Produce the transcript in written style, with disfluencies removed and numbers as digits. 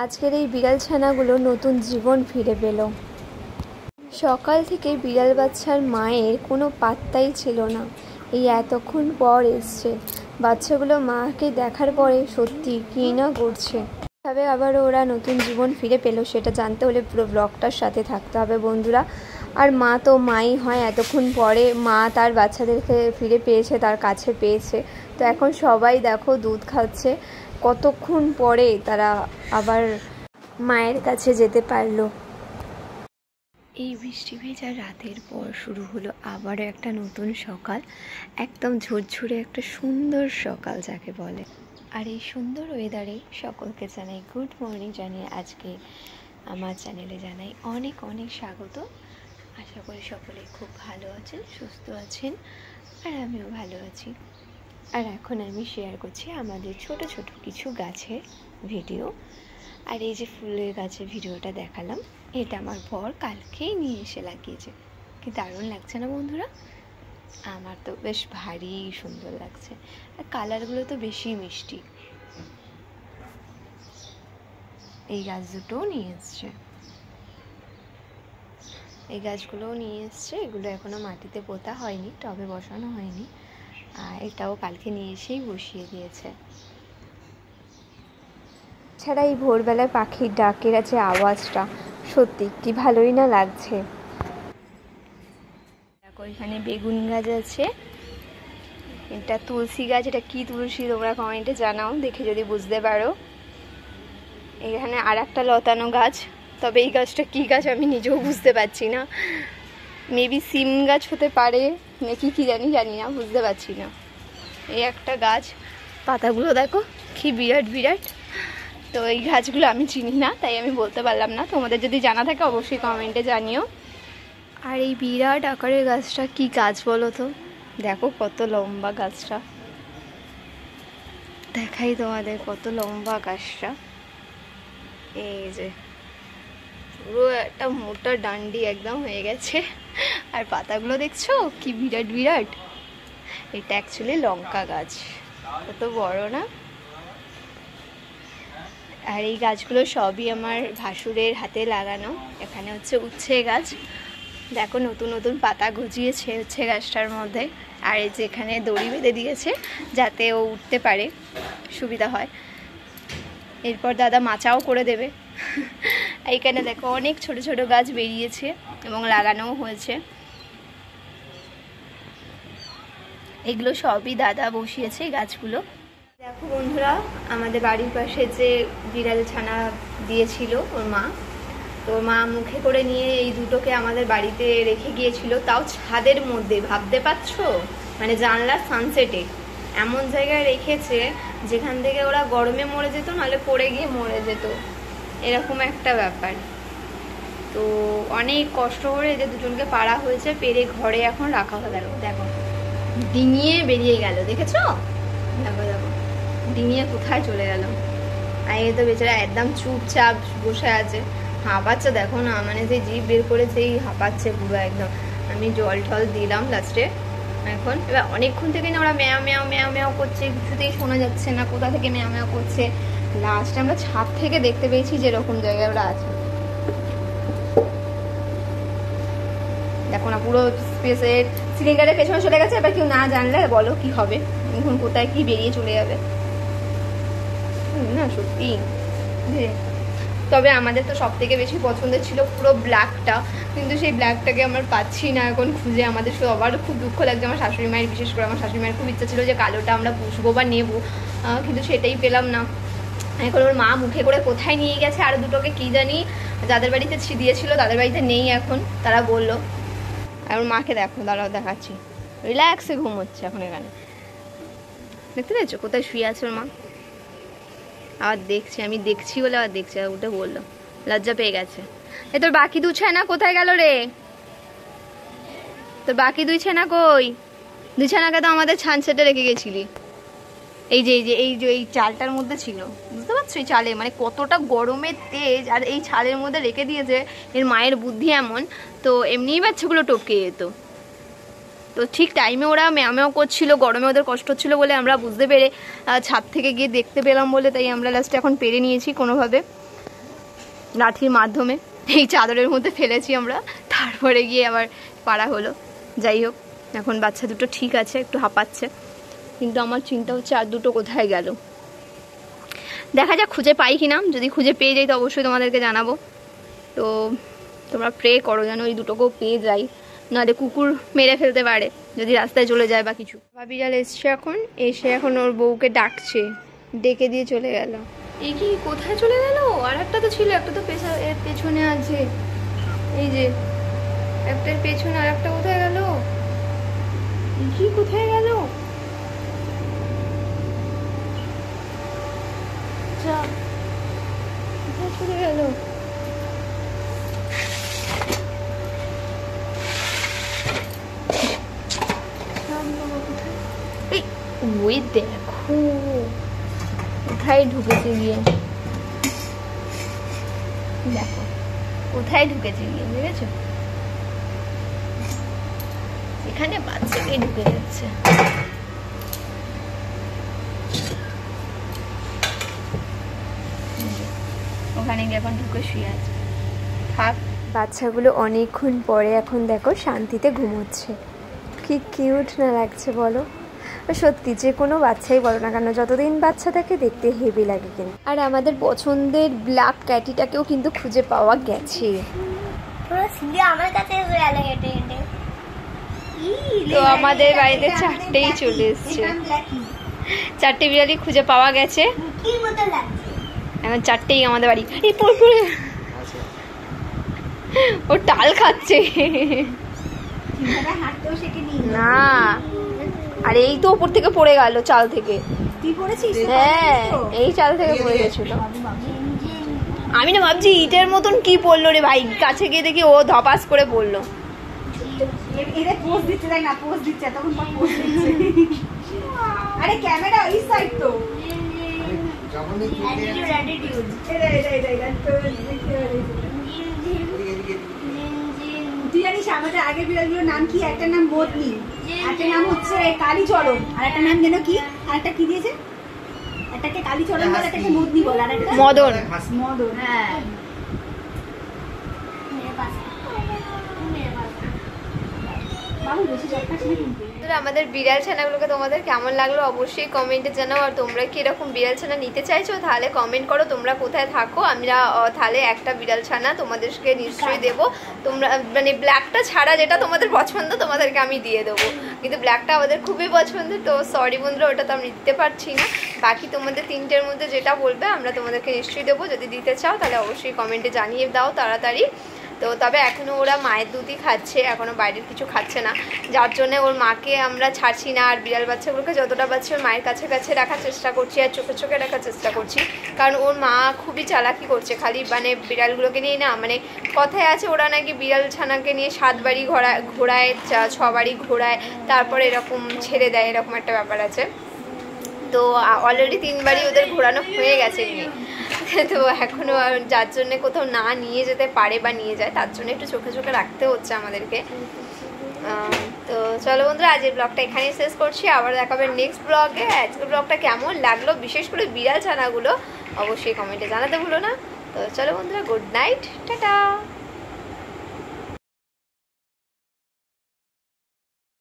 আজকের এই বিড়াল ছানাগুলো নতুন জীবন ফিরে পেল। সকাল থেকে বিড়াল বাচ্চার মায়ের কোনো পাত্তাই ছিল না। এই এতক্ষণ পর এসছে। বাচ্চাগুলো মাকে দেখার পরে সত্যি কী না করছে। তবে আবার ওরা নতুন জীবন ফিরে পেল সেটা জানতে হলে পুরো ব্লগটার সাথে থাকতে হবে বন্ধুরা। আর মা তো মাই হয়, এতক্ষণ পরে মা তার বাচ্চাদেরকে ফিরে পেয়েছে, তার কাছে পেয়েছে। তো এখন সবাই দেখো দুধ খাচ্ছে, কতক্ষণ পরে তারা আবার মায়ের কাছে যেতে পারলো। এই বৃষ্টি ভেজা রাতের পর শুরু হলো আবারও একটা নতুন সকাল, একদম ঝরঝরে একটা সুন্দর সকাল যাকে বলে। আর এই সুন্দর ওয়েদারে সকলকে জানাই গুড মর্নিং জানিয়ে আজকে আমার চ্যানেলে জানাই অনেক অনেক স্বাগত। আশা করি সকলে খুব ভালো আছেন, সুস্থ আছেন, আর আমিও ভালো আছি। আর এখন আমি শেয়ার করছি আমাদের ছোট ছোট কিছু গাছের ভিডিও। আর এই যে ফুলের গাছের ভিডিওটা দেখালাম, এটা আমার বর কালকেই নিয়ে এসে লাগিয়েছে। কি দারুণ লাগছে না বন্ধুরা? আমার তো বেশ ভারী সুন্দর লাগছে। আর কালারগুলো তো বেশি মিষ্টি। এই গাছ দুটোও নিয়ে এসছে, এই গাছগুলোও নিয়ে এসছে। এগুলো এখনো মাটিতে পোতা হয়নি, টবে বসানো হয়নি। আর এটাও কালকে নিয়ে এসেই বসিয়ে দিয়েছে। ছাড়া এই ভোরবেলায় পাখির ডাকের আছে আওয়াজটা, সত্যি কি ভালোই না লাগছে। দেখো এখানে বেগুন গাছ আছে, এটা তুলসী গাছ। এটা কি তুলসী তোমরা কমেন্টে জানাও, দেখে যদি বুঝতে পারো। এখানে আর একটা লতানো গাছ, তবে এই গাছটা কি গাছ আমি নিজেও বুঝতে পারছি না। মেবি সিম গাছ হতে পারে নাকি কি জানি না, বুঝতে পারছি না। এই একটা গাছ, পাতাগুলো দেখো কি বিরাট বিরাট। তো এই গাছগুলো আমি চিনি না, তাই আমি বলতে পারলাম না। তোমাদের যদি জানা থাকে অবশ্যই কমেন্টে জানিও। আর এই বিরাট আকারের গাছটা কি গাছ বলো তো? দেখো কত লম্বা গাছটা, দেখাই তোমাদের কত লম্বা গাছটা। এই যে পুরো একটা মোটা ডান্ডি একদম হয়ে গেছে। আর পাতাগুলো দেখছো কি বিরাট বিরাট। এটা অ্যাকচুয়ালি লঙ্কা গাছ, কত বড় না? আর এই গাছগুলো সবই আমার ভাসুরের হাতে লাগানো। এখানে হচ্ছে উচ্ছে গাছ, দেখো নতুন নতুন পাতা গজিয়েছে উচ্ছে গাছটার মধ্যে। আর এই যে এখানে দড়ি বেঁধে দিয়েছে যাতে ও উঠতে পারে, সুবিধা হয়। এরপর দাদা মাচাও করে দেবে। এইখানে দেখো অনেক ছোট ছোট গাছ বেরিয়েছে এবং লাগানোও হয়েছে। এগুলো সবই দাদা বসিয়েছে গাছগুলো। দেখো বন্ধুরা, আমাদের বাড়ির পাশে যে বিড়াল ছানা দিয়েছিল ওর মা, তো মা মুখে করে নিয়ে এই দুটোকে আমাদের বাড়িতে রেখে গিয়েছিল, তাও ছাদের মধ্যে। ভাবতে পারছো? মানে জানলার সানসেটে এমন জায়গায় রেখেছে যেখান থেকে ওরা গরমে মরে যেত, নাহলে পড়ে গিয়ে মরে যেত, এরকম একটা ব্যাপার। তো অনেক কষ্ট করে যে দুজনকে পাড়া হয়েছে, পেরে ঘরে এখন রাখা হয়ে গেল। দেখো ডিঙিয়ে বেরিয়ে গেল, দেখেছো? দেখো দেখো ডিঙিয়ে কোথায় চলে গেল। আর এই তো বেচারা একদম চুপচাপ বসে আছে, হাঁপাচ্ছে। দেখো না, মানে যে জিভ বের করে সেই হাঁপাচ্ছে পুরো একদম। আমি জল টল দিলাম লাস্টে। এখন এবার অনেকক্ষণ থেকে না ওরা ম্যাও ম্যাও ম্যাও ম্যাও করছে, কিছুতেই শোনা যাচ্ছে না কোথা থেকে ম্যাও ম্যাও করছে। লাস্টে আমরা ছাদ থেকে দেখতে পেয়েছি যেরকম জায়গায় ওরা আছে। দেখো না পুরো স্পেসের সিলিন্ডারের পেছনে চলে গেছে। এবার কেউ না জানলে বলো কি হবে, এখন কোথায় কি বেরিয়ে চলে যাবে না, সত্যি। তবে আমাদের তো সব থেকে বেশি পছন্দের ছিল পুরো ব্ল্যাকটা, কিন্তু সেই ব্ল্যাকটাকে আমরা পাচ্ছি না এখন খুঁজে। আমাদের সবার খুব দুঃখ লাগছে, আমার শাশুড়ি মায়ের বিশেষ করে। আমার শাশুড়ি মায়ের খুব ইচ্ছা ছিল যে কালোটা আমরা পুষবো বা নেবো, কিন্তু সেটাই পেলাম না। এখন ওর মা মুখে করে কোথায় নিয়ে গেছে আর দুটোকে কি জানি, যাদের বাড়িতে দিয়েছিল তাদের বাড়িতে নেই এখন, তারা বললো। আর ওর মাকে দেখো, দাঁড়াও দেখাচ্ছি, রিল্যাক্সে ঘুমোচ্ছে এখন এখানে। দেখতে পেয়েছো কোথায় শুয়ে আছে ওর মা? আবার দেখছি, আমি দেখছি বলে আবার দেখছি, উঠে বললো, লজ্জা পেয়ে গেছে। এ তোর বাকি দুই ছানা কোথায় গেল রে? তোর বাকি দুই ছানা কই? দুই ছানাকে তো আমাদের ছান সেটে রেখে গেছিলি। এই যে এই যে এই যে এই চালটার মধ্যে ছিল, বুঝতে পারছো? এই চালে মানে কতটা গরমের তেজ, আর এই চালের মধ্যে রেখে দিয়েছে। এর মায়ের বুদ্ধি এমন, তো এমনিই বাচ্চাগুলো টপকে যেত। তো ঠিক টাইমে ওরা ম্যাও ম্যাও করছিল, গরমে ওদের কষ্ট হচ্ছিলো বলে আমরা বুঝতে পেরে ছাদ থেকে গিয়ে দেখতে পেলাম বলে, তাই আমরা লাস্টে এখন পেরে নিয়েছি কোনোভাবে। লাঠির মাধ্যমে এই চাদরের মধ্যে ফেলেছি আমরা, তারপরে গিয়ে আবার পাড়া হলো। যাই হোক, এখন বাচ্চা দুটো ঠিক আছে, একটু হাঁপাচ্ছে, কিন্তু আমার চিন্তা হচ্ছে আর দুটো কোথায় গেল। দেখা যাক খুঁজে পাই কিনা, যদি খুঁজে পেয়ে যাই তো অবশ্যই তোমাদেরকে জানাবো। তো তোমরা প্রে করো যেন ওই দুটোকেও পেয়ে যাই, নাহলে কুকুর মেরে ফেলতে পারে যদি রাস্তায় চলে যায় বা কিছু। বিড়াল এসছে এখন, এসে এখন ওর বউকে ডাকছে, ডেকে দিয়ে চলে গেল। এই কি কোথায় চলে গেল? আর একটা তো ছিল, একটা তো এর পেছনে আছে, এই যে একটার পেছনে, আর একটা কোথায় গেল? এই কি কোথায় গেল? কোথায় চলে গেল? ওই দেখো কোথায় ঢুকেছে গিয়ে, দেখো কোথায় ঢুকেছে গিয়ে, দেখেছো? এখানে বাচ্চাকে ঢুকে যাচ্ছে। ওখানে গিয়ে এখন ঢুকে শুয়ে আছে। থাক, বাচ্চাগুলো অনেকক্ষণ পরে এখন দেখো শান্তিতে ঘুমোচ্ছে। কি কিউট না লাগছে বলো? সত্যি যে কোনো বাচ্চাই বলো না কেন, যতদিন বাচ্চা থাকে দেখতে হেভি লাগে কিন্তু। আর আমাদের পছন্দের ব্ল্যাক ক্যাটিটাকেও কিন্তু খুঁজে পাওয়া গেছে। তো আমাদের বাড়িতে চারটেই চলে এসছে, চারটে বিড়ালই খুঁজে পাওয়া গেছে। এখন চারটেই আমাদের বাড়ি। এই পড়ে ও টাল খাচ্ছে না, আর এই তো উপর থেকে পড়ে গেল, চাল থেকে। হ্যাঁ, এই চাল থেকে পড়ে গেছিল। আমি না ভাবছি ইটের মতন কি পড়লো রে ভাই, কাছে গিয়ে দেখি ও ধপাস করে পড়লো। আরে ক্যামেরা এই সাইড তো, তুই জানিস আমাদের আগের বিড়ালগুলোর নাম কি? একটা নাম বদলি, একটা নাম হচ্ছে কালীচরণ, আর একটা নাম যেন কি, আর একটা কি দিয়েছে, একটাকে কালীচরণ বলে, একটাকে বদলি বলে, আর একটা মদন। মদন, হ্যাঁ। আমাদের বিড়াল ছানাগুলোকে তোমাদের কেমন লাগলো অবশ্যই কমেন্টে জানাও। আর তোমরা কি এরকম বিড়াল ছানা নিতে চাইছো তাহলে কমেন্ট করো তোমরা কোথায় থাকো, আমরা তাহলে একটা বিড়াল ছানা তোমাদেরকে নিশ্চয়ই দেবো। তোমরা মানে ব্ল্যাকটা ছাড়া যেটা তোমাদের পছন্দ তোমাদেরকে আমি দিয়ে দেবো, কিন্তু ব্ল্যাকটা আমাদের খুবই পছন্দ। তো সরি বন্ধুরা, ওটা তো আমি দিতে পারছি না। বাকি তোমাদের তিনটের মধ্যে যেটা বলবে আমরা তোমাদেরকে নিশ্চয়ই দেবো। যদি দিতে চাও তাহলে অবশ্যই কমেন্টে জানিয়ে দাও তাড়াতাড়ি। তো তবে এখনও ওরা মায়ের দুধই খাচ্ছে, এখনও বাইরের কিছু খাচ্ছে না, যার জন্য ওর মাকে আমরা ছাড়ছি না। আর বিড়াল বাচ্চাগুলোকে যতটা বাচ্চা ওর মায়ের কাছে কাছে রাখার চেষ্টা করছি, আর চোখে চোখে রাখার চেষ্টা করছি, কারণ ওর মা খুবই চালাকি করছে খালি মানে বিড়ালগুলোকে নিয়ে না। মানে কথায় আছে ওরা নাকি বিড়াল ছানাকে নিয়ে 7 বাড়ি ঘোরায় 6 বাড়ি ঘোরায়, তারপরে এরকম ছেড়ে দেয়, এরকম একটা ব্যাপার আছে। তো অলরেডি 3 বারই ওদের ঘোরানো হয়ে গেছে নিয়ে। তো এখনও যার জন্য কোথাও না নিয়ে যেতে পারে বা নিয়ে যায়, তার জন্য একটু চোখে চোখে রাখতে হচ্ছে আমাদেরকে। তো চলো বন্ধুরা, আজকের ব্লগটা এখানেই শেষ করছি, আবার দেখাবে নেক্সট ব্লগে। আজকের ব্লগটা কেমন লাগলো বিশেষ করে বিড়াল ছানাগুলো অবশ্যই কমেন্টে জানাতে ভুলো না। তো চলো বন্ধুরা, গুড নাইট, টাটা।